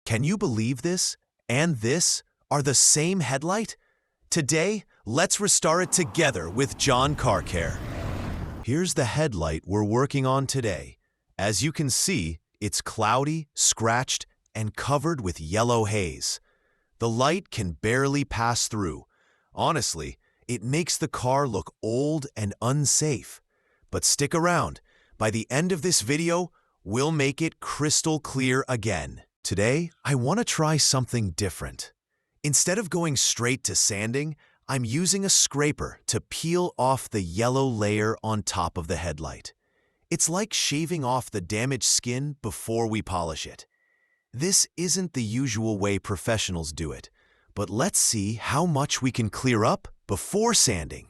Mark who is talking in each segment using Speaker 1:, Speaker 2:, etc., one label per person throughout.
Speaker 1: Can you believe this and this are the same headlight? Today, let's restore it together with John Car Care. Here's the headlight we're working on today. As you can see, it's cloudy, scratched, and covered with yellow haze. The light can barely pass through. Honestly, it makes the car look old and unsafe. But stick around. By the end of this video, we'll make it crystal clear again. Today, I want to try something different. Instead of going straight to sanding, I'm using a scraper to peel off the yellow layer on top of the headlight. It's like shaving off the damaged skin before we polish it. This isn't the usual way professionals do it, but let's see how much we can clear up before sanding.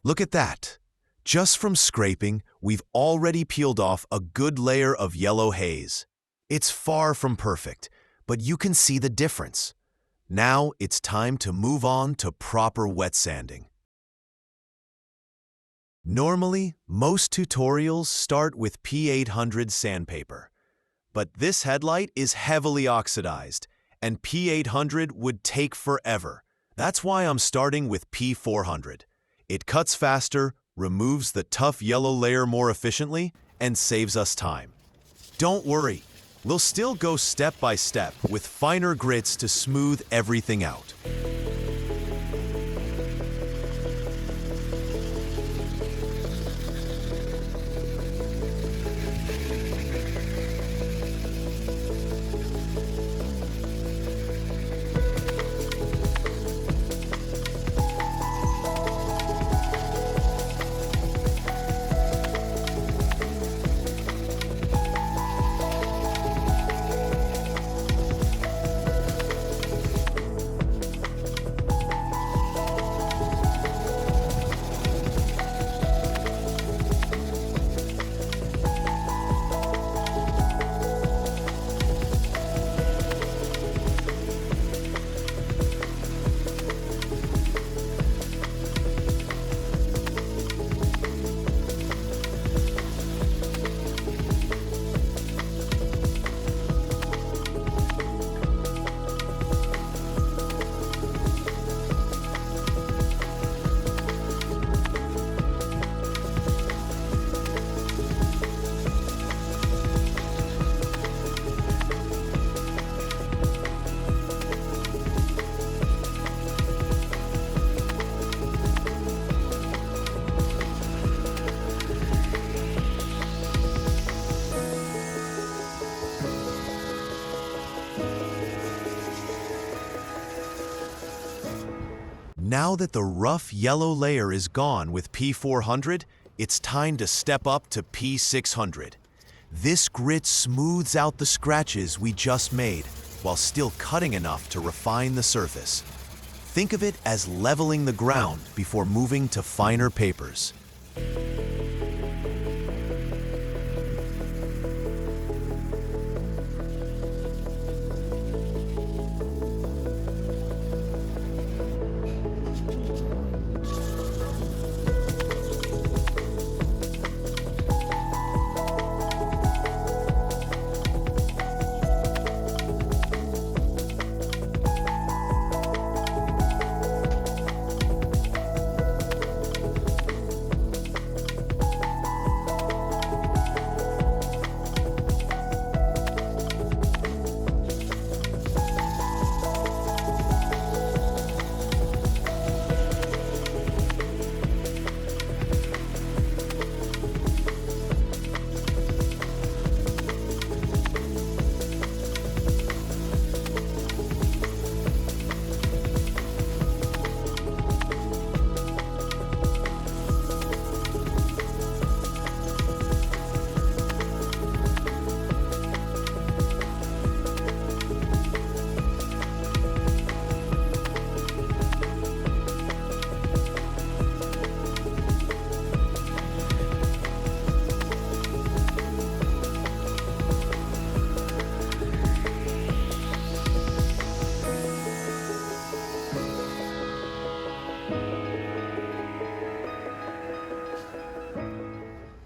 Speaker 1: Look at that. Just from scraping, we've already peeled off a good layer of yellow haze. It's far from perfect, but you can see the difference. Now it's time to move on to proper wet sanding. Normally, most tutorials start with P800 sandpaper, but this headlight is heavily oxidized, and P800 would take forever. That's why I'm starting with P400. It cuts faster, removes the tough yellow layer more efficiently, and saves us time. Don't worry, we'll still go step by step with finer grits to smooth everything out. Now that the rough yellow layer is gone with P400, it's time to step up to P600. This grit smooths out the scratches we just made, while still cutting enough to refine the surface. Think of it as leveling the ground before moving to finer papers.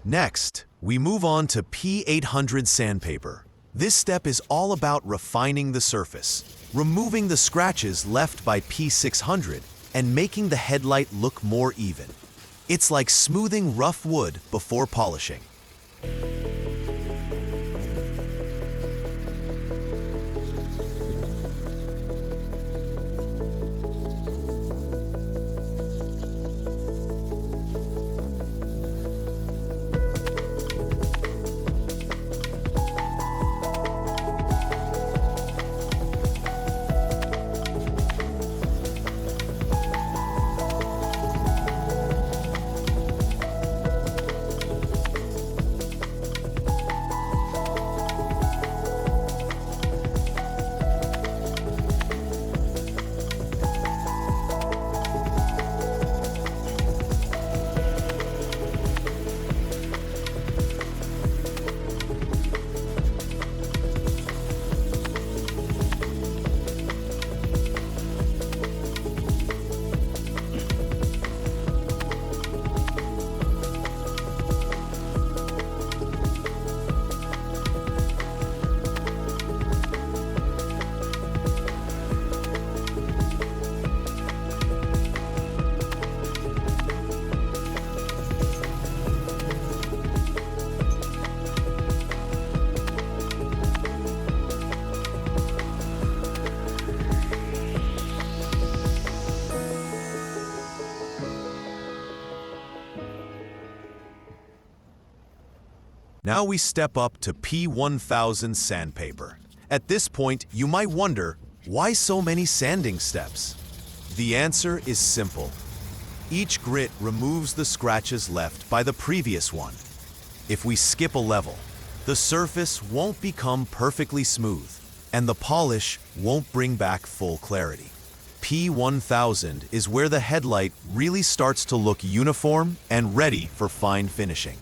Speaker 1: Next, we move on to P800 sandpaper. This step is all about refining the surface, removing the scratches left by P600, and making the headlight look more even. It's like smoothing rough wood before polishing. Now we step up to P1000 sandpaper. At this point, you might wonder, why so many sanding steps? The answer is simple. Each grit removes the scratches left by the previous one. If we skip a level, the surface won't become perfectly smooth, and the polish won't bring back full clarity. P1000 is where the headlight really starts to look uniform and ready for fine finishing.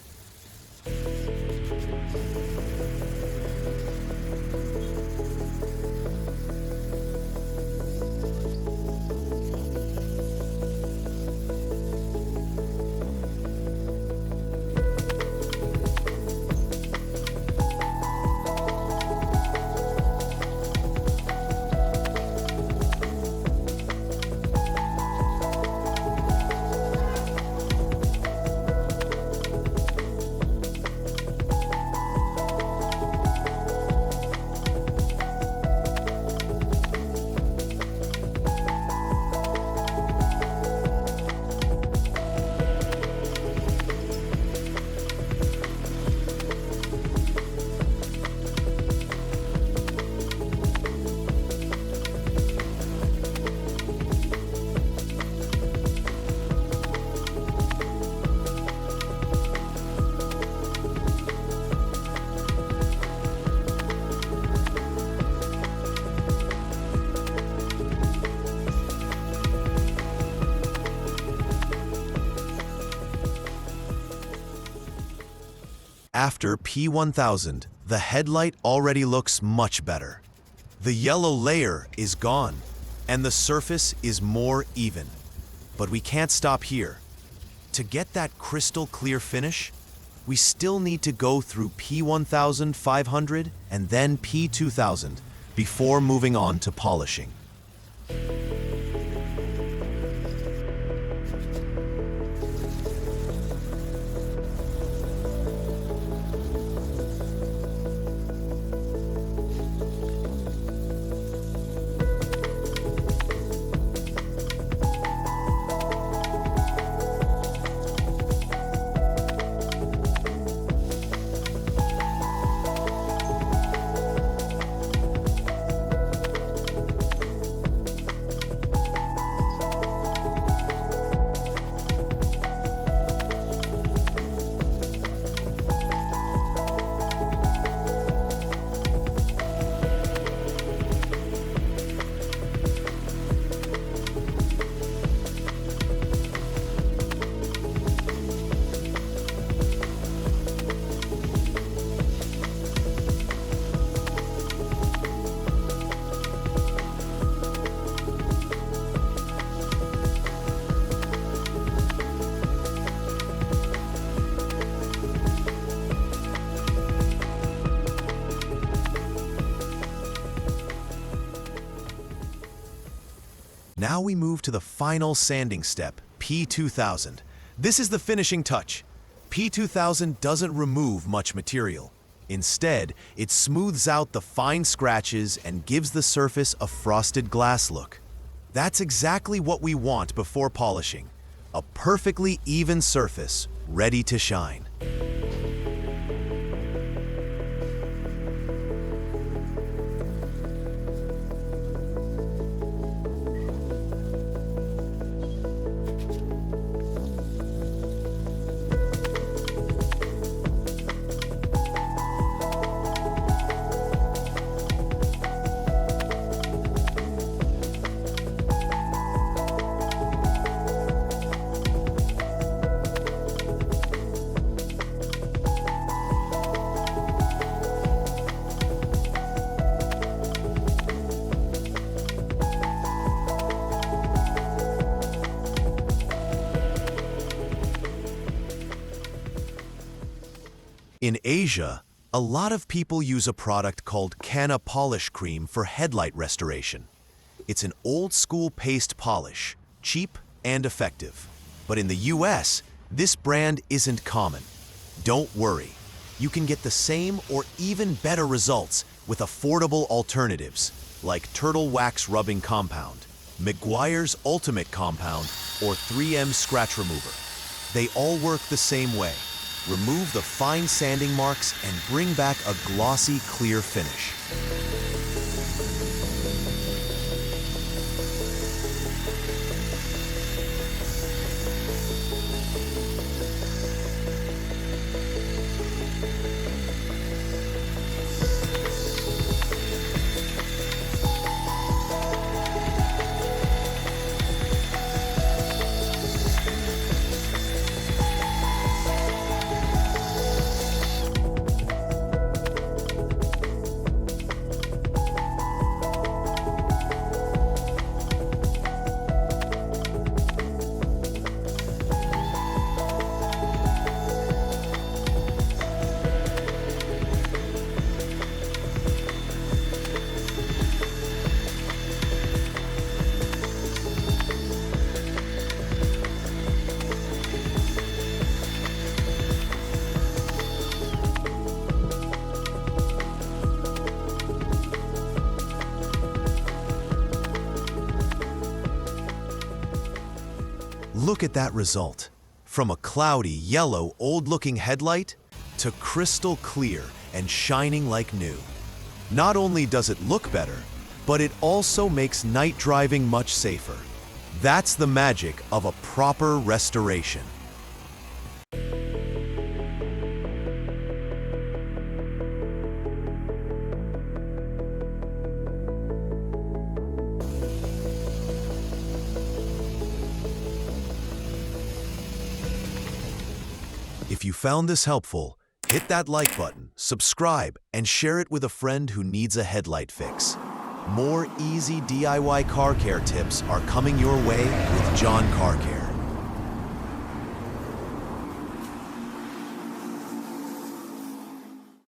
Speaker 1: After P1000, the headlight already looks much better. The yellow layer is gone, and the surface is more even. But we can't stop here. To get that crystal clear finish, we still need to go through P1500 and then P2000 before moving on to polishing. Now we move to the final sanding step, P2000. This is the finishing touch. P2000 doesn't remove much material. Instead, it smooths out the fine scratches and gives the surface a frosted glass look. That's exactly what we want before polishing. A perfectly even surface, ready to shine. In Asia, a lot of people use a product called Canna Polish Cream for headlight restoration. It's an old-school paste polish, cheap and effective. But in the US, this brand isn't common. Don't worry, you can get the same or even better results with affordable alternatives like Turtle Wax Rubbing Compound, Meguiar's Ultimate Compound, or 3M Scratch Remover. They all work the same way. Remove the fine sanding marks and bring back a glossy, clear finish. Look at that result. From a cloudy, yellow, old-looking headlight to crystal clear and shining like new. Not only does it look better, but it also makes night driving much safer. That's the magic of a proper restoration. If you found this helpful, Hit that like button, subscribe, and share it with a friend who needs a headlight fix. More easy DIY car care tips are coming your way with John Car Care.